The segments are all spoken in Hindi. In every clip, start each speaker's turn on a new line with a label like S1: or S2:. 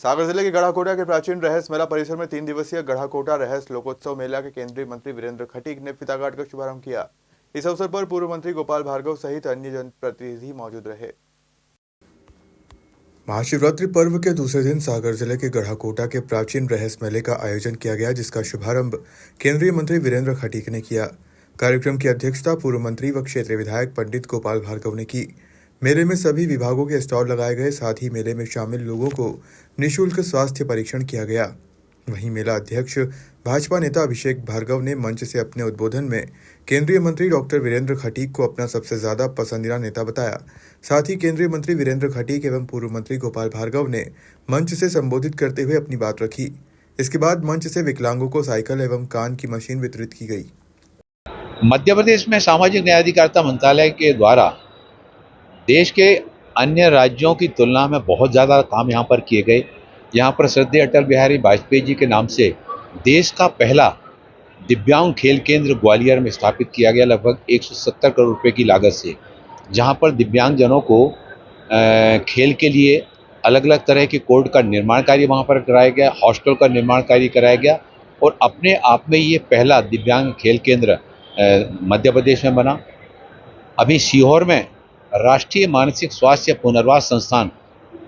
S1: सागर जिले के गढ़ाकोटा के प्राचीन रहस मेला परिसर में 3 दिवसीय गढ़ाकोटा रहस लोकोत्सव मेला के केंद्रीय मंत्री वीरेंद्र खटीक ने फीताकाट का शुभारंभ किया। इस अवसर पर पूर्व मंत्री गोपाल भार्गव सहित अन्य जनप्रतिनिधि मौजूद रहे। महाशिवरात्रि पर्व के दूसरे दिन सागर जिले के गढ़ाकोटा के प्राचीन रहस मेले का आयोजन किया गया, जिसका शुभारंभ केंद्रीय मंत्री वीरेंद्र खटीक ने किया। कार्यक्रम की अध्यक्षता पूर्व मंत्री व क्षेत्रीय विधायक पंडित गोपाल भार्गव ने की। मेले में सभी विभागों के स्टॉल लगाए गए, साथ ही मेले में शामिल लोगों को निःशुल्क स्वास्थ्य परीक्षण किया गया। वहीं मेला अध्यक्ष भाजपा नेता अभिषेक भार्गव ने मंच से अपने उद्बोधन में केंद्रीय मंत्री डॉक्टर वीरेंद्र खटीक को अपना सबसे ज्यादा पसंदीदा नेता बताया। साथ ही केंद्रीय मंत्री वीरेंद्र खटीक एवं पूर्व मंत्री गोपाल भार्गव ने मंच से संबोधित करते हुए अपनी बात रखी। इसके बाद मंच से विकलांगों को साइकिल एवं कान की मशीन वितरित की गई।
S2: मध्य प्रदेश में सामाजिक न्याय अधिकारिता मंत्रालय के द्वारा देश के अन्य राज्यों की तुलना में बहुत ज़्यादा काम यहाँ पर किए गए। यहाँ पर श्रद्धेय अटल बिहारी वाजपेयी जी के नाम से देश का पहला दिव्यांग खेल केंद्र ग्वालियर में स्थापित किया गया, लगभग 170 करोड़ रुपए की लागत से, जहाँ पर दिव्यांगजनों को खेल के लिए अलग अलग तरह के कोर्ट का निर्माण कार्य वहाँ पर कराया गया, हॉस्टल का निर्माण कार्य कराया गया और अपने आप में ये पहला दिव्यांग खेल केंद्र मध्य प्रदेश में बना। अभी सीहोर में राष्ट्रीय मानसिक स्वास्थ्य पुनर्वास संस्थान,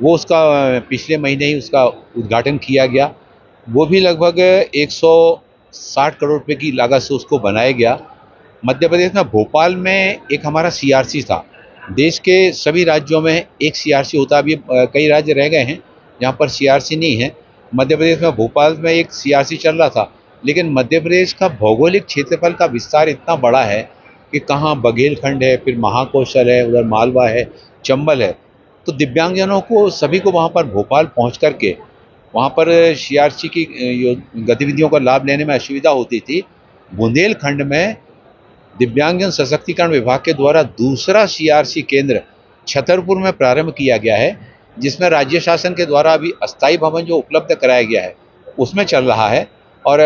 S2: वो उसका पिछले महीने ही उसका उद्घाटन किया गया। वो भी लगभग 160 करोड़ रुपए की लागत से उसको बनाया गया। मध्य प्रदेश में भोपाल में एक हमारा सीआरसी था। देश के सभी राज्यों में एक सीआरसी होता, अभी कई राज्य रह गए हैं जहाँ पर सीआरसी नहीं है। मध्य प्रदेश में भोपाल में एक सीआरसी चल रहा था, लेकिन मध्य प्रदेश का भौगोलिक क्षेत्रफल का विस्तार इतना बड़ा है कि कहाँ बघेलखंड है, फिर महाकौशल है, उधर मालवा है, चंबल है, तो दिव्यांगजनों को सभी को वहाँ पर भोपाल पहुँच करके वहाँ पर सीआरसी की गतिविधियों का लाभ लेने में असुविधा होती थी। बुंदेलखंड में दिव्यांगजन सशक्तिकरण विभाग के द्वारा दूसरा सीआरसी केंद्र छतरपुर में प्रारंभ किया गया है, जिसमें राज्य शासन के द्वारा अभी अस्थायी भवन जो उपलब्ध कराया गया है उसमें चल रहा है और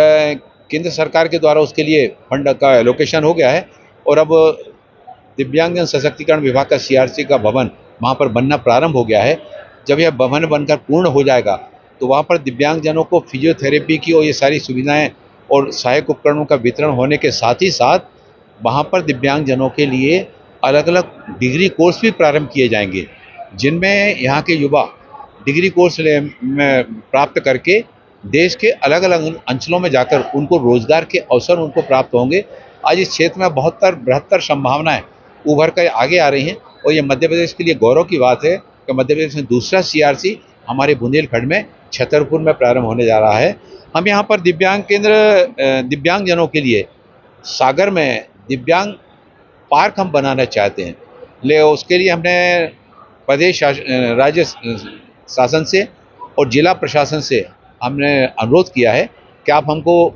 S2: केंद्र सरकार के द्वारा उसके लिए फंड का एलोकेशन हो गया है और अब दिव्यांगजन सशक्तिकरण विभाग का सीआरसी का भवन वहाँ पर बनना प्रारंभ हो गया है। जब यह भवन बनकर पूर्ण हो जाएगा तो वहाँ पर दिव्यांगजनों को फिजियोथेरेपी की और ये सारी सुविधाएं और सहायक उपकरणों का वितरण होने के साथ ही साथ वहाँ पर दिव्यांगजनों के लिए अलग अलग डिग्री कोर्स भी प्रारंभ किए जाएंगे, जिनमें यहाँ के युवा डिग्री कोर्स में प्राप्त करके देश के अलग अलग अंचलों में जाकर उनको रोजगार के अवसर उनको प्राप्त होंगे। आज इस क्षेत्र में बृहत्तर संभावनाएं उभर कर आगे आ रही हैं और ये मध्य प्रदेश के लिए गौरव की बात है कि मध्य प्रदेश में दूसरा सीआरसी हमारे बुंदेलखंड में छतरपुर में प्रारंभ होने जा रहा है। हम यहाँ पर दिव्यांगजनों के लिए सागर में दिव्यांग पार्क हम बनाना चाहते हैं। ले उसके लिए हमने प्रदेश राज्य शासन से और जिला प्रशासन से हमने अनुरोध किया है कि आप हमको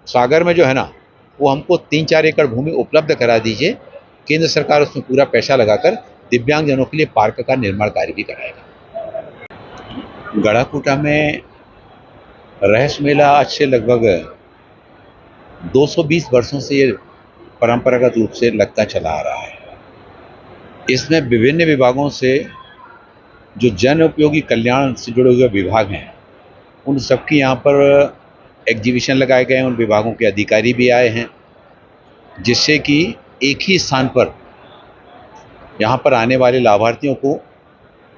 S2: सागर में जो है ना वो हमको 3-4 एकड़ भूमि उपलब्ध करा दीजिए। केंद्र सरकार उसमें पूरा पैसा लगाकर दिव्यांगजनों के लिए पार्क का निर्माण कार्य भी कराएगा। गढ़ाकोटा में रहस मेला आज से लगभग 220 वर्षों से ये परंपरागत रूप से लगता चला आ रहा है। इसमें विभिन्न विभागों से जो जन उपयोगी कल्याण से जुड़े हुए विभाग हैं उन सबकी यहाँ पर एग्जीबिशन लगाए गए हैं। उन विभागों के अधिकारी भी आए हैं, जिससे कि एक ही स्थान पर यहाँ पर आने वाले लाभार्थियों को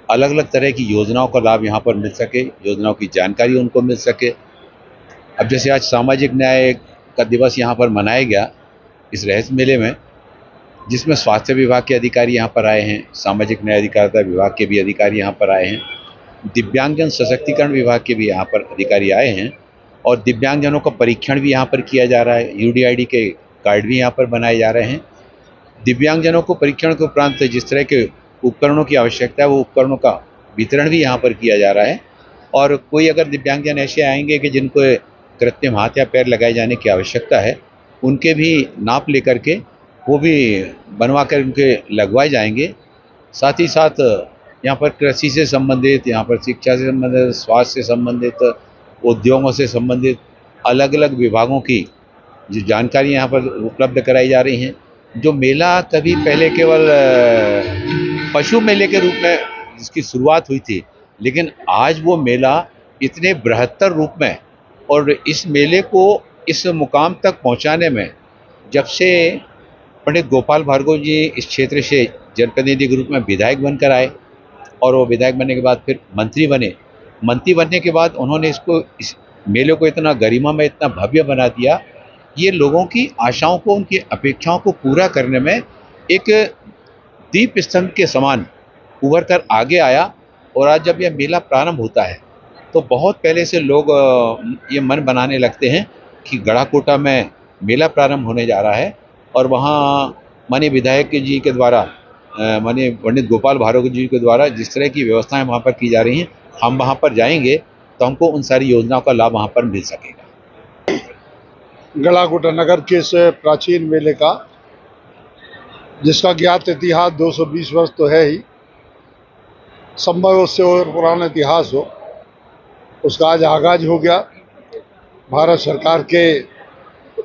S2: अलग अलग तरह की योजनाओं का लाभ यहाँ पर मिल सके, योजनाओं की जानकारी उनको मिल सके। अब जैसे आज सामाजिक न्याय का दिवस यहाँ पर मनाया गया इस रहस मेले में, जिसमें स्वास्थ्य विभाग के अधिकारी यहाँ पर आए हैं, सामाजिक न्याय अधिकारिता विभाग के भी अधिकारी यहाँ पर आए हैं, दिव्यांगजन सशक्तिकरण विभाग के भी यहाँ पर अधिकारी आए हैं और दिव्यांगजनों का परीक्षण भी यहाँ पर किया जा रहा है। यूडीआईडी के कार्ड भी यहाँ पर बनाए जा रहे हैं। दिव्यांगजनों को परीक्षण के उपरांत जिस तरह के उपकरणों की आवश्यकता है वो उपकरणों का वितरण भी यहाँ पर किया जा रहा है और कोई अगर दिव्यांगजन ऐसे आएंगे कि जिनको कृत्रिम हाथ या पैर लगाए जाने की आवश्यकता है, उनके भी नाप लेकर के वो भी बनवा कर उनके लगवाए जाएंगे। साथ ही साथ यहाँ पर कृषि से संबंधित, यहाँ पर शिक्षा से संबंधित, स्वास्थ्य से संबंधित, उद्योगों से संबंधित अलग अलग विभागों की जो जानकारी यहाँ पर उपलब्ध कराई जा रही हैं। जो मेला कभी पहले केवल पशु मेले के रूप में जिसकी शुरुआत हुई थी, लेकिन आज वो मेला इतने बृहत्तर रूप में और इस मेले को इस मुकाम तक पहुंचाने में जब से पंडित गोपाल भार्गव जी इस क्षेत्र से जनप्रतिनिधि के रूप में विधायक बनकर आए और वो विधायक बनने के बाद फिर मंत्री बने। मंत्री बनने के बाद उन्होंने इस मेले को इतना गरिमा में इतना भव्य बना दिया। ये लोगों की आशाओं को, उनकी अपेक्षाओं को पूरा करने में एक दीप स्तंभ के समान उभर कर आगे आया। और आज जब यह मेला प्रारंभ होता है तो बहुत पहले से लोग ये मन बनाने लगते हैं कि गढ़ाकोटा में मेला प्रारंभ होने जा रहा है और वहाँ माननीय विधायक जी के द्वारा, माननीय पंडित गोपाल भार्गव जी के द्वारा जिस तरह की व्यवस्थाएं वहाँ पर की जा रही हैं, हम वहाँ पर जाएंगे तो हमको उन सारी योजनाओं का लाभ वहाँ पर मिल सकेगा।
S3: गढ़ाकोटा नगर के इस प्राचीन मेले का, जिसका ज्ञात इतिहास 220 वर्ष तो है ही, संभव उससे और पुराना इतिहास हो, उसका आज आगाज हो गया। भारत सरकार के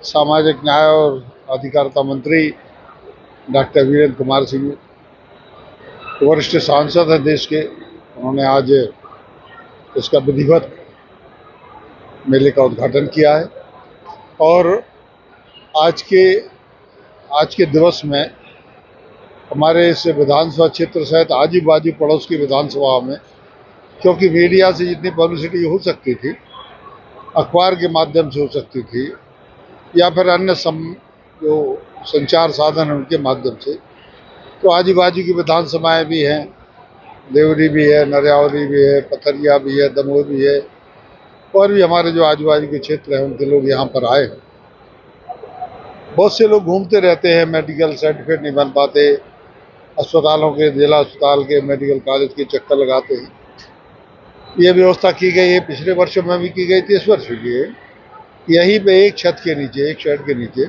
S3: सामाजिक न्याय और अधिकारिता मंत्री डॉक्टर वीरेंद्र कुमार सिंह, वरिष्ठ सांसद हैं देश के, उन्होंने आज इसका विधिवत मेले का उद्घाटन किया है। और आज के दिवस में हमारे इस विधानसभा क्षेत्र सहित आजू बाजू पड़ोस की विधानसभा में, क्योंकि मीडिया से जितनी पब्लिसिटी हो सकती थी, अखबार के माध्यम से हो सकती थी, या फिर अन्य जो संचार साधन हैं उनके माध्यम से, तो आजू बाजू की विधानसभाएं भी हैं, देवरी भी है, नरियावली भी है, पथरिया भी है, दमोह भी है, और भी हमारे जो आजू बाजू के क्षेत्र हैं उनके लोग यहाँ पर आए हैं। बहुत से लोग घूमते रहते हैं, मेडिकल सर्टिफिकेट नहीं बन पाते, अस्पतालों के, जिला अस्पताल के, मेडिकल कॉलेज के चक्कर लगाते हैं। ये व्यवस्था की गई है, पिछले वर्षों में भी की गई थी, इस वर्ष भी की है। यहीं पे एक छत के नीचे, एक शेड के नीचे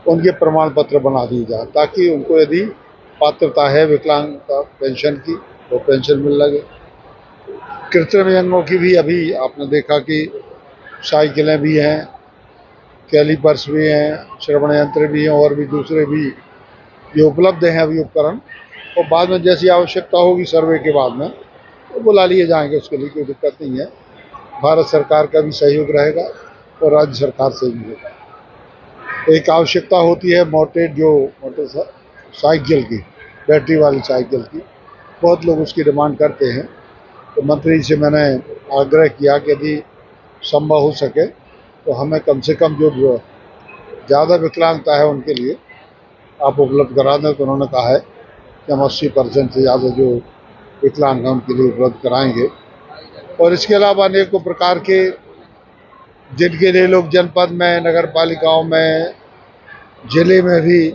S3: उनके प्रमाण पत्र बना दिए जाए, ताकि उनको यदि पात्रता है विकलांगता पेंशन की, वो पेंशन मिल लगे। कृत्रिम अंगों की भी अभी आपने देखा कि साइकिलें भी हैं, कैलीपर्स भी हैं, श्रवण यंत्र भी हैं, और भी दूसरे भी जो उपलब्ध हैं अभी उपकरण, और बाद में जैसी आवश्यकता होगी सर्वे के बाद में तो बुला लिए जाएंगे, उसके लिए कोई दिक्कत नहीं है। भारत सरकार का भी सहयोग रहेगा और राज्य सरकार से भी होगा। एक आवश्यकता होती है मोटरसाइकिल की, बैटरी वाली साइकिल की, बहुत लोग उसकी डिमांड करते हैं। तो मंत्री से मैंने आग्रह किया कि यदि संभव हो सके तो हमें कम से कम जो ज़्यादा विकलांगता है उनके लिए आप उपलब्ध करा दें। तो उन्होंने कहा है कि हम 80% से ज़्यादा जो विकलांग हैं उनके लिए उपलब्ध कराएंगे। और इसके अलावा अनेकों प्रकार के जिनके लिए लोग जनपद में, नगर पालिकाओं में, जिले में भी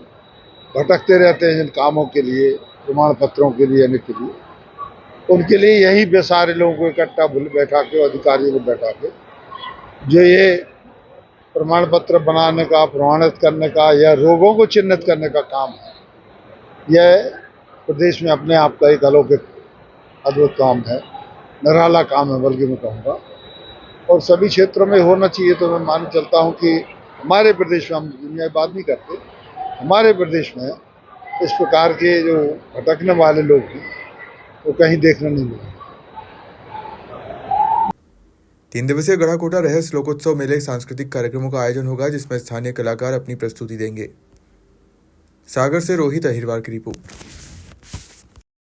S3: भटकते रहते हैं जिन कामों के लिए, प्रमाण पत्रों के लिए, आने के लिए, उनके लिए यही पे सारे लोगों को इकट्ठा बैठा के, अधिकारियों को बैठा के, जो ये प्रमाण पत्र बनाने का, प्रमाणित करने का या रोगों को चिन्हित करने का काम है, यह प्रदेश में अपने आप का एक अलौकिक अद्भुत काम है, निराला काम है बल्कि मैं कहूँगा, और सभी क्षेत्रों में होना चाहिए। तो मैं मान चलता हूँ कि हमारे प्रदेश में, हम दुनिया की बात नहीं करते, हमारे प्रदेश में इस प्रकार के जो भटकने वाले लोग हैं वो कहीं देखने नहीं मिले।
S1: 3 दिवसीय गढ़ाकोटा रहस्य लोकोत्सव मेले सांस्कृतिक कार्यक्रमों का आयोजन होगा, जिसमें स्थानीय कलाकार अपनी प्रस्तुति देंगे। सागर से रोहित अहिरवार की रिपोर्ट।